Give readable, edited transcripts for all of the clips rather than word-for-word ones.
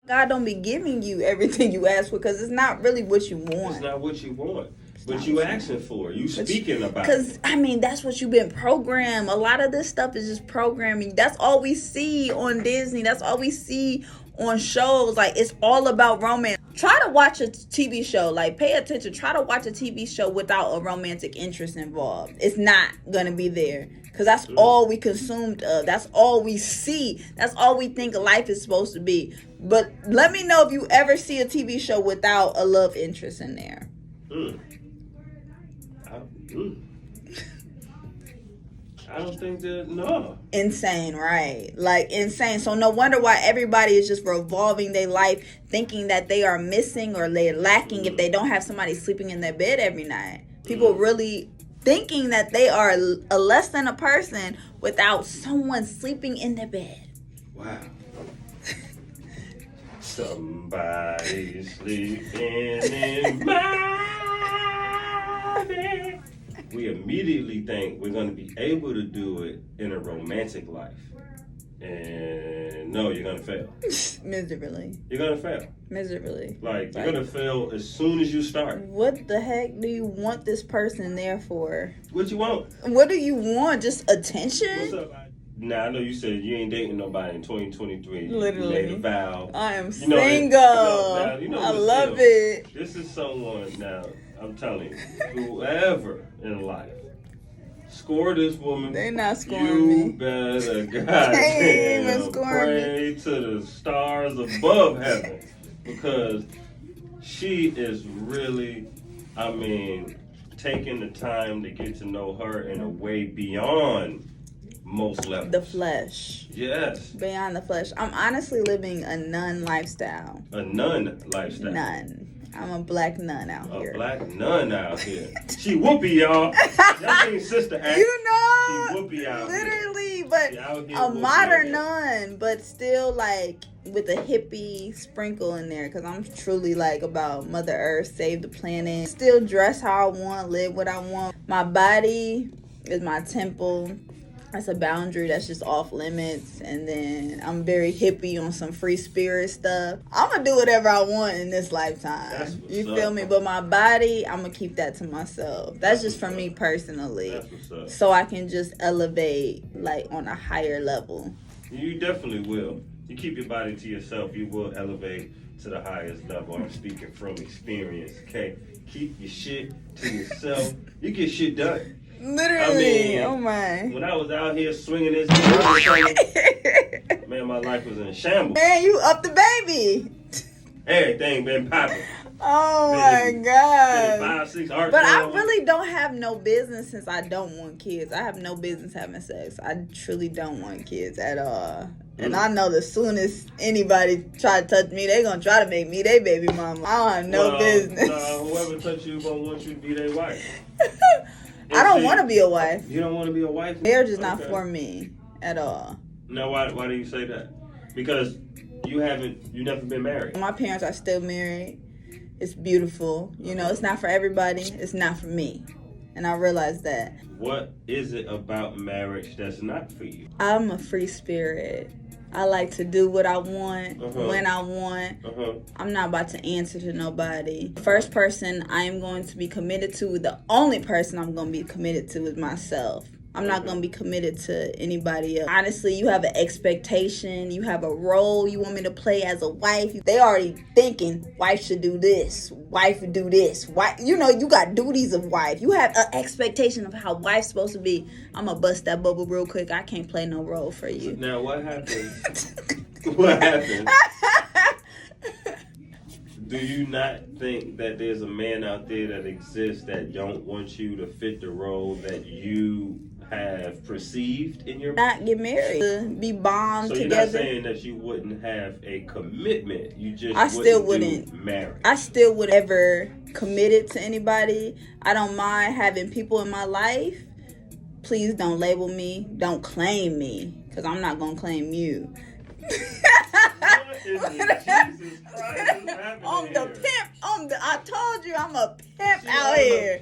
God don't be giving you everything you ask for because it's not really what you want. It's not what you want. But you asking for it. You speaking about it. Because, I mean, that's what you've been programmed. A lot of this stuff is just programming. That's all we see on Disney. That's all we see on shows. Like, it's all about romance. Try to watch a TV show. Like, pay attention. Try to watch a TV show without a romantic interest involved. It's not going to be there. Because that's all we consumed of. That's all we see. That's all we think life is supposed to be. But let me know if you ever see a TV show without a love interest in there. I don't think that, no. Insane, right? Like, insane. So no wonder why everybody is just revolving their life thinking that they are missing or they're lacking if they don't have somebody sleeping in their bed every night. People really thinking that they are a less than a person without someone sleeping in their bed. Wow. Somebody sleeping in my bed. We immediately think we're going to be able to do it in a romantic life. And no, you're going to fail. Miserably. You're going to fail. Miserably. Like, you're going to fail as soon as you start. What the heck do you want this person there for? What you want? What do you want? Just attention? What's up? Now, I know you said you ain't dating nobody in 2023. Literally. You made a vow. I am You know, single. I love it. This is someone, now, I'm telling you, whoever in life score this woman, they not scoring you me. better goddamn pray to the stars above heaven, because she is really, I mean, taking the time to get to know her in a way beyond most levels. The flesh. Yes. Beyond the flesh. I'm honestly living a nun lifestyle. A nun lifestyle. Nun. I'm a black nun out here. A black nun out here. She whoopee, y'all. Y'all seen Sister Act. You know. She whoopee out literally, here. but a modern nun. nun, but still like with a hippie sprinkle in there. Because I'm truly like about Mother Earth, save the planet. Still dress how I want, live what I want. My body is my temple. That's a boundary that's just off limits. And then I'm very hippie on some free spirit stuff. I'm going to do whatever I want in this lifetime. You feel me? But my body, I'm going to keep that to myself. That's just for me personally. So I can just elevate like on a higher level. You definitely will. You keep your body to yourself, you will elevate to the highest level. I'm speaking from experience, okay? Keep your shit to yourself. You get shit done. Literally, I mean, oh my. When I was out here swinging this, man, my life was in shambles. Man, you up the baby. Everything been popping. Oh my God. 5, 6 art. But I really don't have no business since I don't want kids. I have no business having sex. I truly don't want kids at all. And I know the soonest anybody try to touch me, they gonna try to make me their baby mama. I don't have no business. Whoever touch you gonna want you to be their wife. I don't want to be a wife. You don't want to be a wife? Marriage is not for me at all. Now, why do you say that? Because you never been married. My parents are still married. It's beautiful. You know, it's not for everybody. It's not for me. And I realized that. What is it about marriage that's not for you? I'm a free spirit. I like to do what I want, when I want. I'm not about to answer to nobody. The first person I am going to be committed to, the only person I'm going to be committed to is myself. I'm not going to be committed to anybody else. Honestly, you have an expectation. You have a role you want me to play as a wife. They already thinking, wife should do this. Wife would do this. Wife, you know, you got duties of wife. You have an expectation of how wife's supposed to be. I'm going to bust that bubble real quick. I can't play no role for you. Now, what happens? What happens? Do you not think that there's a man out there that exists that don't want you to fit the role that you have perceived in your not get married, be bombed together? So you're not saying that you wouldn't have a commitment, you just wouldn't marry. I still would ever committed to anybody. I don't mind having people in my life. Please don't label me, don't claim me, because I'm not gonna claim you. Jesus Christ is I'm the pimp. I told you I'm a pimp out here.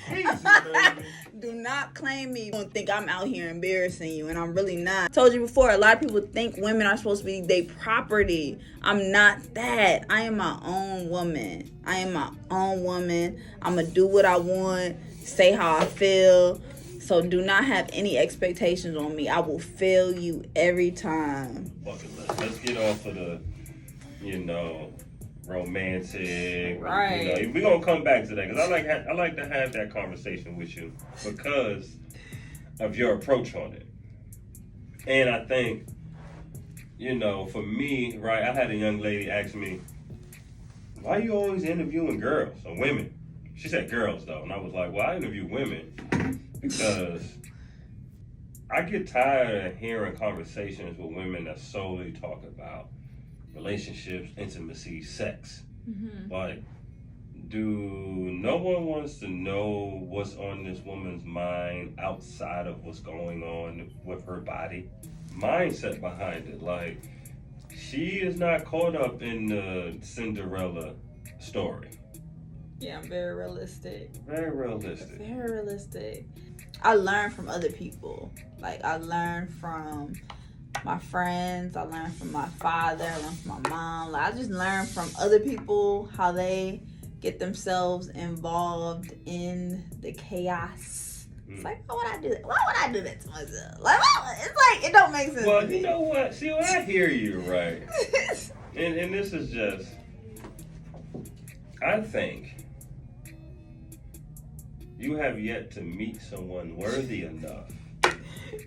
Jesus, baby. Do Do not claim me. Don't think I'm out here embarrassing you, and I'm really not. I told you before, a lot of people think women are supposed to be their property. I'm not that. I am my own woman. I'm going to do what I want, say how I feel. So do not have any expectations on me. I will fail you every time. Let's get off of the, romantic. Right. We're going to come back to that because I like to have that conversation with you because of your approach on it. And I think, for me, right, I had a young lady ask me, why are you always interviewing girls or women? She said girls, though. And I was like, well, I interview women because I get tired of hearing conversations with women that solely talk about relationships, intimacy, sex. Mm-hmm. Like, no one wants to know what's on this woman's mind outside of what's going on with her body? Mindset behind it. Like, she is not caught up in the Cinderella story. Yeah, I'm very realistic. Very realistic. Very realistic. I learn from other people. Like, I learn from my friends. I learn from my father. I learn from my mom. Like, I just learn from other people how they get themselves involved in the chaos. It's like, why would I do that? Why would I do that to myself? Like, it's like, it don't make sense to me. Well, you know what? See, when I hear you, right? and this is just, I think you have yet to meet someone worthy enough.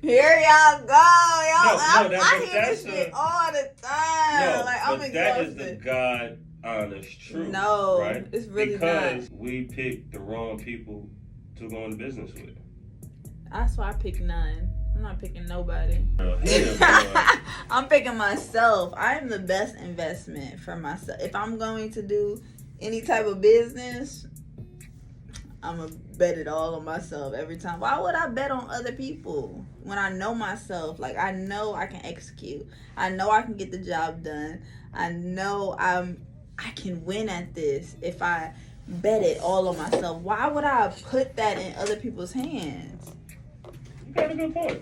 Here y'all go. I hear this shit all the time. No, like, I'm but exhausted. that is the God honest truth. No, right? It's really because not. We picked the wrong people to go into business with. That's why I picked none. I'm not picking nobody. Yeah, I'm picking myself. I am the best investment for myself. If I'm going to do any type of business, I'm going to bet it all on myself every time. Why would I bet on other people when I know myself? Like, I know I can execute. I know I can get the job done. I know I can win at this if I bet it all on myself. Why would I put that in other people's hands? You got a good point.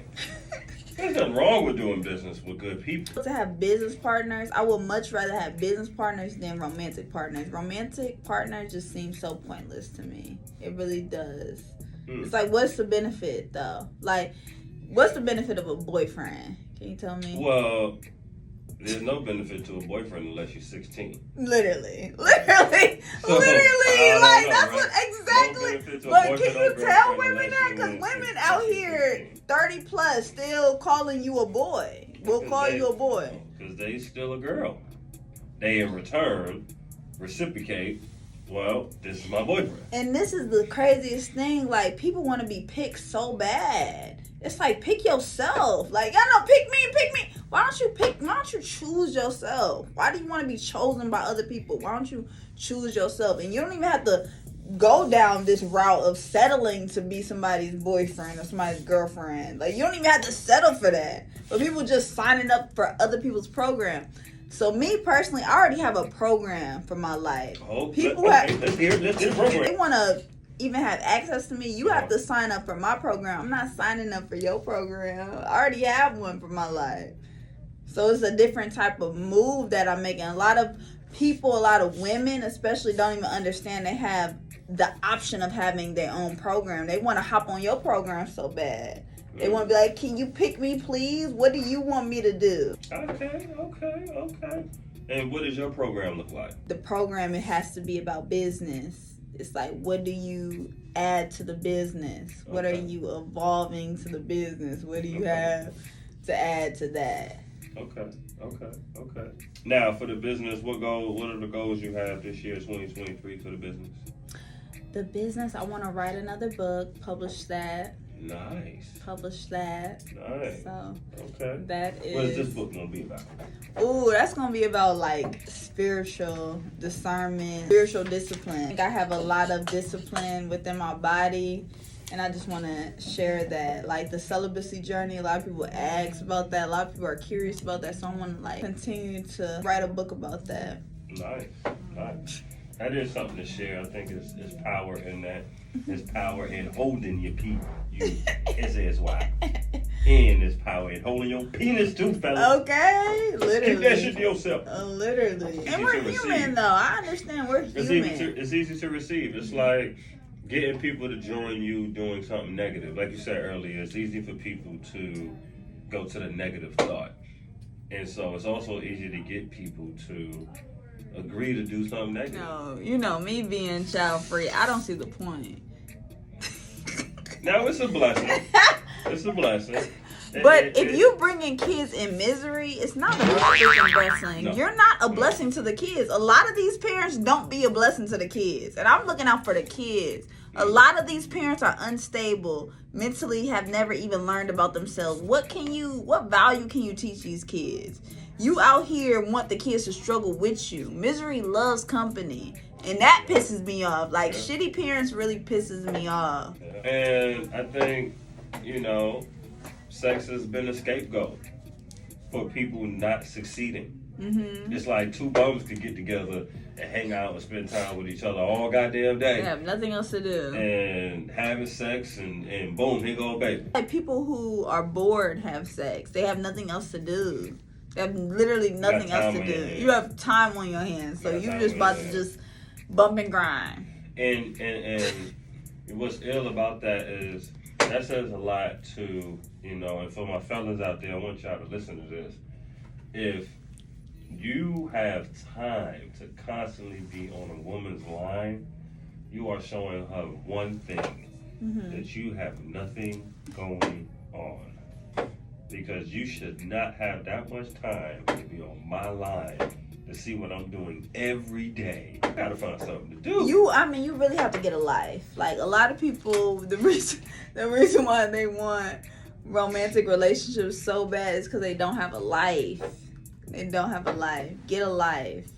There's nothing wrong with doing business with good people. To have business partners, I would much rather have business partners than romantic partners. Romantic partners just seem so pointless to me. It really does. It's like, what's the benefit, though? Like, what's the benefit of a boyfriend? Can you tell me? Well, there's no benefit to a boyfriend unless you're 16. Literally. Like, know, that's right? what exactly. No, but can you tell women that? Because women out here, 30 plus, still calling you a boy. We'll call you a boy. Because they still a girl. They, in return, reciprocate, well, this is my boyfriend. And this is the craziest thing. Like, people want to be picked so bad. It's like, pick yourself. Like, y'all know, pick me. Why don't you choose yourself? Why do you want to be chosen by other people? Why don't you choose yourself? And you don't even have to go down this route of settling to be somebody's boyfriend or somebody's girlfriend. Like, you don't even have to settle for that. But people just signing up for other people's program. So me personally, I already have a program for my life. Let's hear this program. They want to even have access to me. You have to sign up for my program. I'm not signing up for your program. I already have one for my life. So it's a different type of move that I'm making. A lot of people, a lot of women especially, don't even understand they have the option of having their own program. They want to hop on your program so bad. They want to be like, can you pick me, please? What do you want me to do? Okay. And what does your program look like? The program, it has to be about business. It's like, what do you add to the business? Okay. What are you evolving to the business? What do you have to add to that? Okay. Now, for the business, what are the goals you have this year, 2023, for the business? The business, I want to write another book, publish that. Nice. So, okay. That is. What is this book going to be about? Ooh, that's going to be about, like, spiritual discernment, spiritual discipline. I think I have a lot of discipline within my body, and I just want to share that. Like, the celibacy journey, a lot of people ask about that. A lot of people are curious about that, so I want to, like, continue to write a book about that. Nice. That is something to share. I think it's power in that. There's power in holding your S-S-Y. And there's power in holding your penis too, fellas. Okay, literally. Keep that shit to yourself. Literally. And we're human, though. I understand we're human. It's easy to receive. It's like getting people to join you doing something negative. Like you said earlier, it's easy for people to go to the negative thought. And so it's also easy to get people to agree to do something negative. No, you know, me being child free, I don't see the point. Now, it's a blessing. It's a blessing. But if you bringing kids in misery, it's not a freaking blessing. No. You're not a blessing to the kids. A lot of these parents don't be a blessing to the kids. And I'm looking out for the kids. A lot of these parents are unstable, mentally have never even learned about themselves. What value can you teach these kids? You out here want the kids to struggle with you. Misery loves company. And that pisses me off. Like, shitty parents really pisses me off. And I think, you know, sex has been a scapegoat for people not succeeding. Mm-hmm. It's like two bums could get together and hang out and spend time with each other all goddamn day. They have nothing else to do. And having sex and boom, here go a baby. Like, people who are bored have sex. They have nothing else to do. They have literally nothing else to do. You have time on your hands. So you just about to just bump and grind. And what's ill about that is that says a lot to, you know, and for my fellas out there, I want y'all to listen to this. If you have time to constantly be on a woman's line, you are showing her one thing, that you have nothing going on. Because you should not have that much time to be on my line to see what I'm doing every day. I gotta find something to do. You really have to get a life. Like, a lot of people, the reason why they want romantic relationships so bad is because they don't have a life. They don't have a life. Get a life.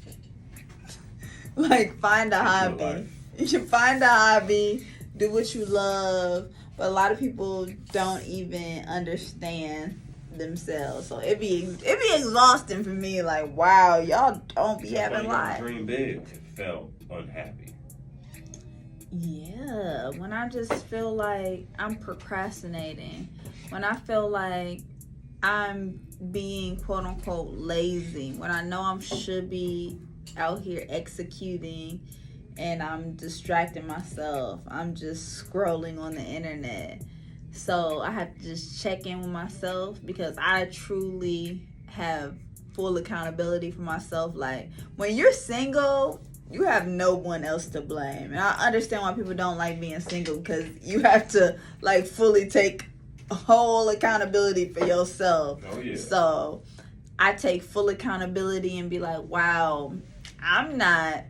Like, find a hobby. You should find a hobby. Do what you love. But a lot of people don't even understand themselves. So it be exhausting for me. Like, wow, y'all don't be having life. Dream big. Felt unhappy. Yeah, when I just feel like I'm procrastinating. When I feel like I'm being quote unquote lazy. When I know I should be out here executing and I'm distracting myself. I'm just scrolling on the internet. So I have to just check in with myself because I truly have full accountability for myself. Like, when you're single, you have no one else to blame. And I understand why people don't like being single, because you have to, like, fully take whole accountability for yourself. Oh, yeah. So I take full accountability and be like, wow, I'm not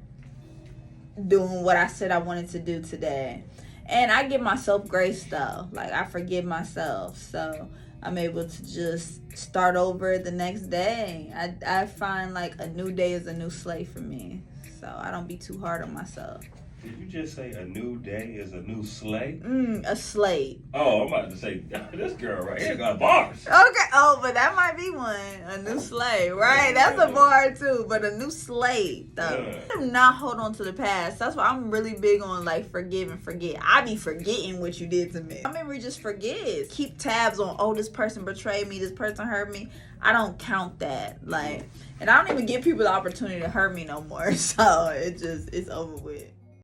doing what I said I wanted to do today. And I give myself grace, though. Like, I forgive myself. So I'm able to just start over the next day. I find, like, a new day is a new slate for me. So I don't be too hard on myself. Did you just say a new day is a new slate? A slate. Oh, I'm about to say, this girl right here got bars. Okay. Oh, but that might be one. A new slate, right? That's a bar, too. But a new slate, though. Yeah. Do not hold on to the past. That's why I'm really big on, like, forgive and forget. I be forgetting what you did to me. My memory just forgets. Keep tabs on, oh, this person betrayed me. This person hurt me. I don't count that. Like, and I don't even give people the opportunity to hurt me no more. So it's over with.